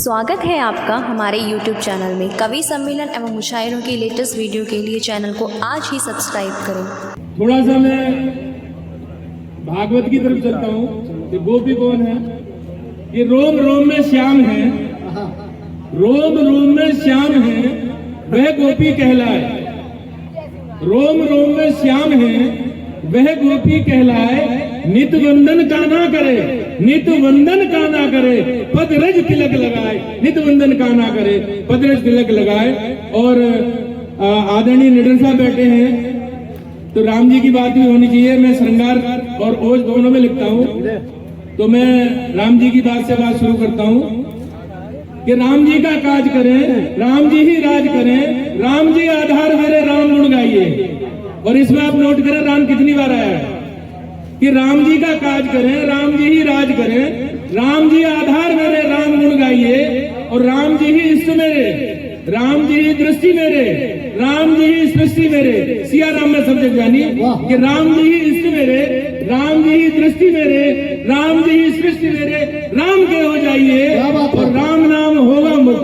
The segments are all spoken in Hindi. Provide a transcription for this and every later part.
स्वागत है आपका हमारे YouTube चैनल में। कवि सम्मेलन एवं मुशायरों की लेटेस्ट वीडियो के लिए चैनल को आज ही सब्सक्राइब करें। थोड़ा सा मैं भागवत की तरफ चलता हूँ कि गोपी कौन है। ये रोम रोम में श्याम है, रोम रोम में श्याम है वह गोपी कहलाए। रोम रोम में श्याम है वह गोपी कहलाए। नित वंदन का ना करे, नित वंदन का ना करे, पदरज तिलक लगाए। नित वंदन का ना करे, पदरज तिलक लगाए। और आदरणीय निडर साहब बैठे हैं तो राम जी की बात भी होनी चाहिए। मैं श्रृंगार और ओज दोनों में लिखता हूँ, तो मैं राम जी की बात से बात शुरू करता हूँ कि राम जी का काज करें, राम जी ही राज करें, राम जी आधार मेरे राम गुण गाइए। और इसमें आप नोट करें राम कितनी बार आया है कि राम जी का काज करें, राम जी ही राज करें, राम जी आधार मेरे राम गुण गाइए। और राम जी ही इष्ट मेरे, राम जी ही दृष्टि मेरे, राम जी ही सृष्टि मेरे। सिया राम में सब्जेक्ट जानी कि राम जी ही इष्ट मेरे, राम जी ही दृष्टि मेरे, राम जी ही सृष्टि मेरे। राम के हो जाइए और राम नाम होगा मुख,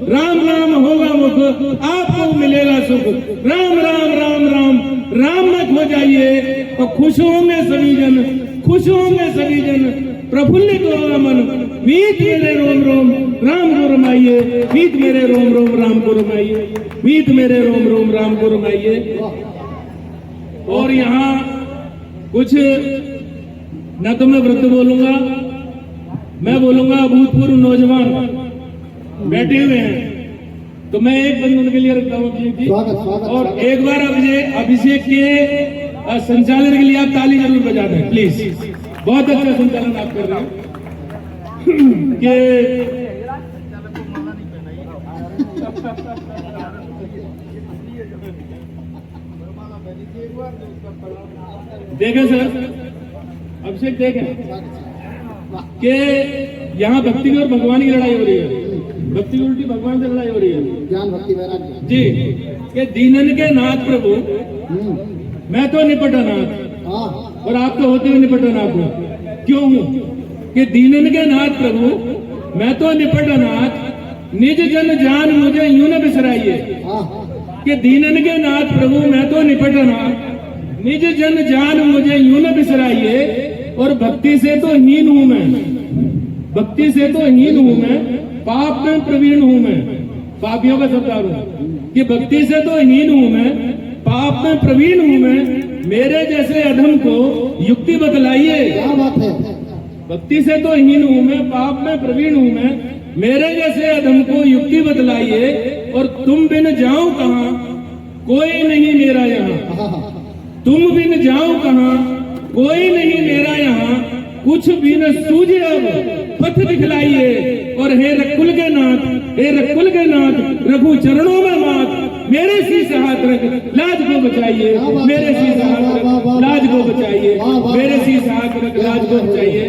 राम नाम होगा मुख, आपको मिलेगा सुख। राम राम राम राम राम मत हो जाइए और खुश होंगे सभी जन, खुश होंगे सभी जन, प्रफुल्लित होगा मन। मीत मेरे रोम रोम राम को रमाइए, मीत मेरे रोम रोम राम को रमाइए, मीत मेरे रोम रोम राम को रमाइए। और यहाँ कुछ न तो मैं वृद्ध बोलूंगा, मैं बोलूंगा भूतपूर्व नौजवान बैठे हुए हैं। तो मैं एक बंद उनके लिए रखता हूँ अभिषेक जी। और एक बार अभिषेक के संचालन के लिए आप ताली जरूर बजा दें प्लीज। बहुत अच्छा संचालन आप कर रहे हैं कि देखें सर, अभिषेक देखें कि यहाँ भक्ति की और भगवान की लड़ाई हो रही है। भक्ति उल्टी भगवान से लड़ाई हो रही है। ज्ञान भक्ति वैराग्य जी के दीनन के नाथ प्रभु, मैं तो निपटा नाथ और आप तो होते हुए निपटा नाथ हूँ। क्यों हूँ कि दीनन के नाथ प्रभु, मैं तो निपटा नाथ, निज जन जान मुझे यूं न बिसराइए। कि दीनन के नाथ प्रभु, मैं तो निपटा नाथ, निज जन जान मुझे यूं न बिसराइए। और भक्ति से तो हीन हूं मैं, भक्ति से तो हीन हूं मैं, पाप में प्रवीण हूं मैं। पापियों का सरदार हूं कि भक्ति से तो हीन हूं मैं, पाप में प्रवीण हूं मैं। मेरे जैसे अधम को युक्ति बतलाइए। क्या बात है। भक्ति से तो हीन हूं मैं, पाप में प्रवीण हूं मैं, मेरे जैसे अधम को युक्ति बतलाइए। और तुम बिन जाऊं कहां, कोई नहीं मेरा यहाँ। तुम बिन जाऊं कहां, कोई नहीं मेरा यहाँ। कुछ भी न सूझे अब पथ दिखलाइए। और हे रकुल के नाथ, हे रकुल के नाथ, रघु चरणों में मात, मेरे शीश हाथ रख लाज को बचाइए। मेरे शीश हाथ रख लाज को बचाइए, मेरे शीश हाथ रख लाज को बचाइए।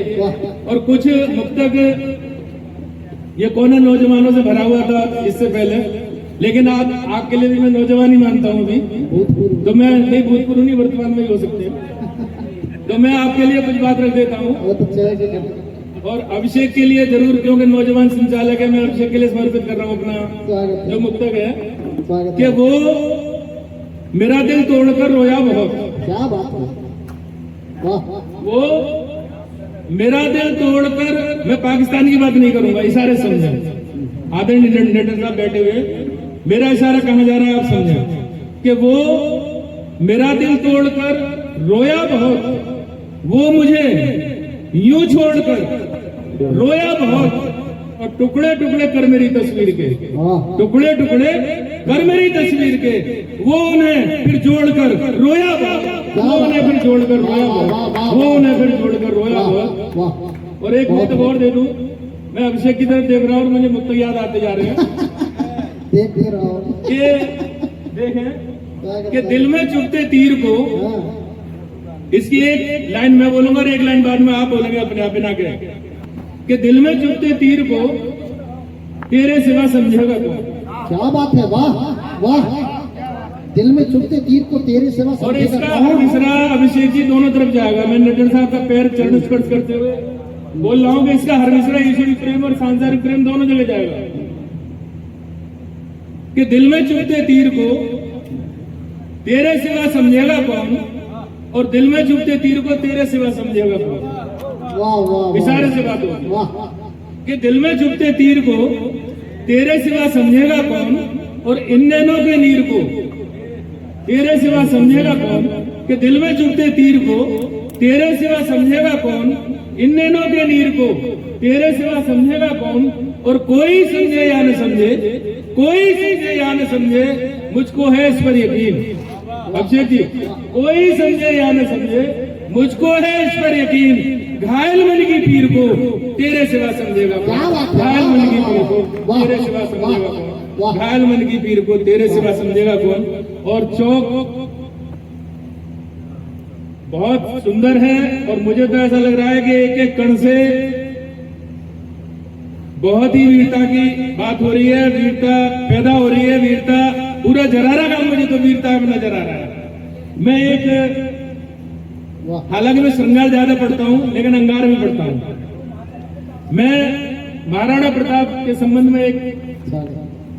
और कुछ मुक्तक ये कोना नौजवानों से भरा हुआ था इससे पहले, लेकिन आपके लिए भी मैं नौजवान ही मानता हूँ अभी। तो मैं नहीं, भूतपूर्व नहीं, वर्तमान में ही हो सकते हैं। तो मैं आपके लिए कुछ बात रख देता हूँ और अभिषेक के लिए जरूर, क्योंकि नौजवान संचालक है, मैं अभिषेक के लिए समर्पित कर रहा हूँ अपना जो मुक्तक है कि वो मेरा दिल तोड़कर रोया बहुत। क्या बात है, वाह। वो मेरा दिल तोड़कर, मैं पाकिस्तान की बात नहीं करूंगा, इशारे समझें। आदरणीय निडर साहब बैठे हुए, मेरा इशारा कहाँ जा रहा है आप समझें कि वो मेरा दिल तोड़कर रोया बहुत, वो मुझे यूं छोड़कर रोया बहुत। और टुकड़े टुकड़े कर मेरी तस्वीर के, टुकड़े टुकड़े कर मेरी तस्वीर के, वो उन्हें फिर जोड़कर रोया बहुत, वो उन्हें फिर जोड़कर रोया बहुत, वो उन्हें फिर जोड़कर रोया बहुत। और एक मुक्त और दे दूं, मैं अभिषेक की तरफ देख रहा हूँ और मुझे मुक्त याद आते जा रहे हैं। देख रहा हूँ कि देखें कि दिल में चुभते तीर को, इसकी एक लाइन मैं बोलूंगा और एक लाइन बाद में आप बोलेंगे अपने आप बिना के, कि दिल में चुभते तीर को तेरे सिवा समझेगा तो। क्या बात है, वाह वाह। दिल में चुभते तीर को तेरे सिवा और इसका तीसरा अभिषेक जी दोनों तरफ जाएगा। मैं निडर साहब का पैर चरण स्पर्श करते हुए बोल रहा हूं कि इसका हर मिसरा ईश्वरी प्रेम और सांसारिक प्रेम दोनों जगह जाएगा। कि दिल में चुभते तीर को तेरे सिवा समझेगा कौन, और दिल में चुभते तीर को तेरे सिवा समझेगा कौन। वाह वाह इशारे से बात होगी वाह। कि दिल में चुभते तीर को तेरे सिवा समझेगा कौन, और इन नैनों के नीर को तेरे सिवा समझेगा कौन। कि दिल में चुभते तीर को तेरे सिवा समझेगा कौन, इन नैनों के नीर को तेरे सिवा समझेगा कौन। और कोई समझे या न समझे, कोई समझे या न समझे, मुझको है इस पर यकीन। अभिषेक जी, कोई समझे या न समझे, मुझको है इस पर यकीन। घायल मन की पीर को तेरे सिवा समझेगा कौन। घायल मन की पीर को तेरे सिवा समझेगा कौन। घायल मन की पीर को तेरे सिवा समझेगा कौन। और चौक बहुत सुंदर है, और मुझे तो ऐसा लग रहा है कि एक एक कण से बहुत ही वीरता की बात हो रही है, वीरता पैदा हो रही है, वीरता पूरा जरारा का मुझे तो वीरता में नजर आ रहा है। मैं एक, हालांकि मैं श्रृंगार ज्यादा पढ़ता हूं लेकिन अंगार भी पढ़ता हूं। मैं महाराणा प्रताप के संबंध में एक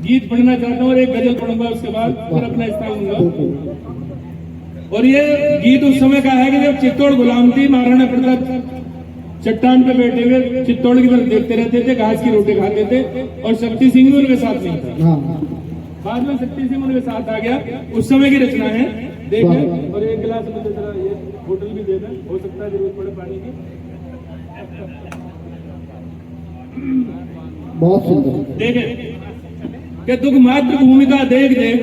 गीत पढ़ना चाहता हूं और एक गजल पढ़ूंगा, उसके बाद फिर अपना स्थान लूंगा। और ये गीत उस समय का है कि जब चित्तौड़ गुलाम थी, महाराणा प्रताप चट्टान पे बैठे हुए चित्तौड़ की तरफ देखते रहते थे, घास की रोटी खाते थे, और शक्ति सिंह भी उनके साथ नहीं था। बाद में शक्ति सिंह उनके साथ आ गया। उस समय की रचना है, देखें। और एक गिलास में जरा ये होटल भी देना, हो सकता है जरूरत पड़े पानी की। बहुत सुंदर। देखें कि दुख मात्र भूमिका देख देख,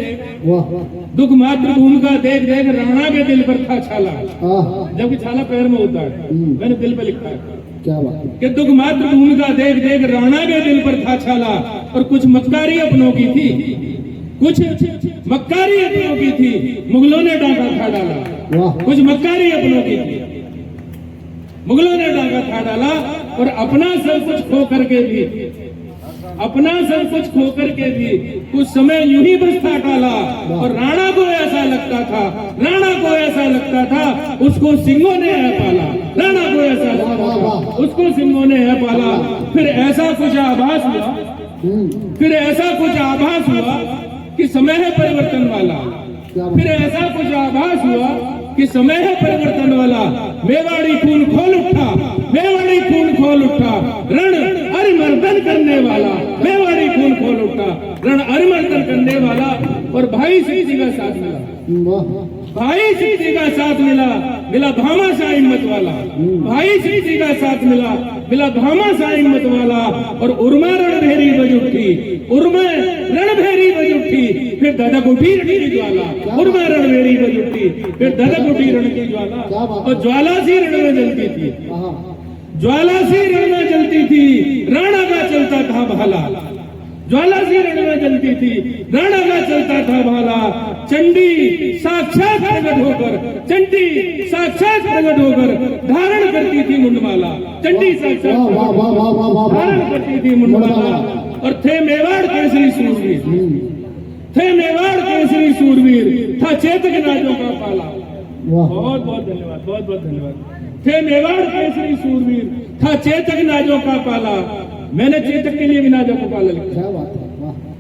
दुख मात्र भूमिका देख देख, राणा के दिल पर था छाला। जबकि छाला पैर में होता है, मैंने दिल पे लिखा है। क्या बात है। कि दुख मात्र भूमिका देख देख, राणा के दिल पर था छाला। और कुछ मक्कारी अपनों की थी, कुछ मक्कारी अपनों की थी, मुगलों ने डाका खा डाला। कुछ मक्कारी अपनों की थी, मुगलों ने डाका खा डाला। और अपना सब कुछ खो करके भी, अपना सब कुछ खो करके भी कुछ समय यूं ही बस था टाला। और राणा को ऐसा लगता था, राणा को ऐसा लगता था, उसको सिंहों ने है पाला। राणा को ऐसा लगता था, उसको सिंहों ने है पाला। फिर ऐसा कुछ आभास हुआ, फिर ऐसा कुछ आभास हुआ कि समय है परिवर्तन वाला। फिर ऐसा कुछ आभास हुआ कि समय है परिवर्तन वाला। मेवाड़ी खून खोल उठा, मेवाड़ी खून खोल उठा, रण अरिमर्दन करने वाला। मेवाड़ी खून खोल उठा, रण अरिमर्दन करने वाला। और भाई सिंह जी का साथ मिला, भाई सिंह जी का साथ मिला, मिला भामाशाह हिम्मत वाला। भाई सिंह जी का साथ मिला, मिला भामाशाह हिम्मत वाला। और उर्मा रणभेरी बज उठी, उर्मा रणभेरी बज उठी, फिर धधक उठी रण की ज्वाला। उर्मा रणभेरी बज उठी, फिर धधक उठी रण की ज्वाला। और ज्वाला सी रण में जलती थी, ज्वाला सी रण में जलती थी, राणा का चलता था भाला। ज्वाला सी रण में जलती थी, राणा का चलता था भाला। चंडी साक्षात प्रकट होकर, चंडी साक्षात प्रकट होकर धारण करती थी मुंडमाला। चंडी साक्षात धारण करती थी मुंडमाला। और थे मेवाड़ केसरी सूरवीर, थे मेवाड़ केसरी सूरवीर, था चेतक नाजों का पाला। बहुत बहुत धन्यवाद, बहुत बहुत धन्यवाद। थे मेवाड़ केसरी सूरवीर, था चेतक नाजों का पाला। मैंने चेतक के लिए भी नाजों का पाला लिखा।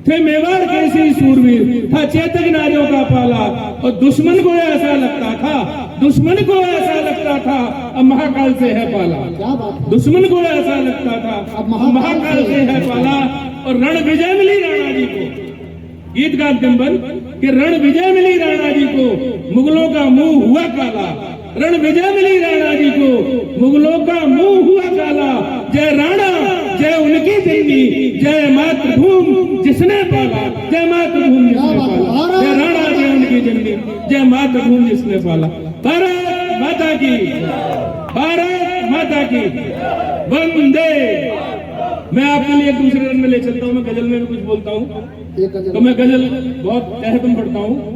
थे मेवाड़ केसरी सूरवीर, था चेतक नाजों का पाला। और दुश्मन को ऐसा लगता था, दुश्मन को ऐसा लगता था, अब महाकाल से है पाला। दुश्मन को ऐसा लगता था, अब महाकाल से है पाला। और रण विजय मिली राणा जी को, गीत का अंतिम बंद कि रण विजय मिली राणा जी को, मुगलों का मुंह हुआ काला। रण विजय मिली राणा जी को, मुगलों का मुंह हुआ काला। जय राणा, जय उनकी जननी, जय मातृभूमि जिसने पाला। जय मातृभूमि जिसने पाला, जय राणा, जय उनकी जननी, जय मातृभूमि जिसने पाला। भारत माता की, भारत माता की वंदे। मैं आपके लिए एक दूसरे रंग में ले चलता हूँ। मैं गजल में भी कुछ बोलता हूँ, तो मैं गजल बहुत तहकम पढ़ता हूँ।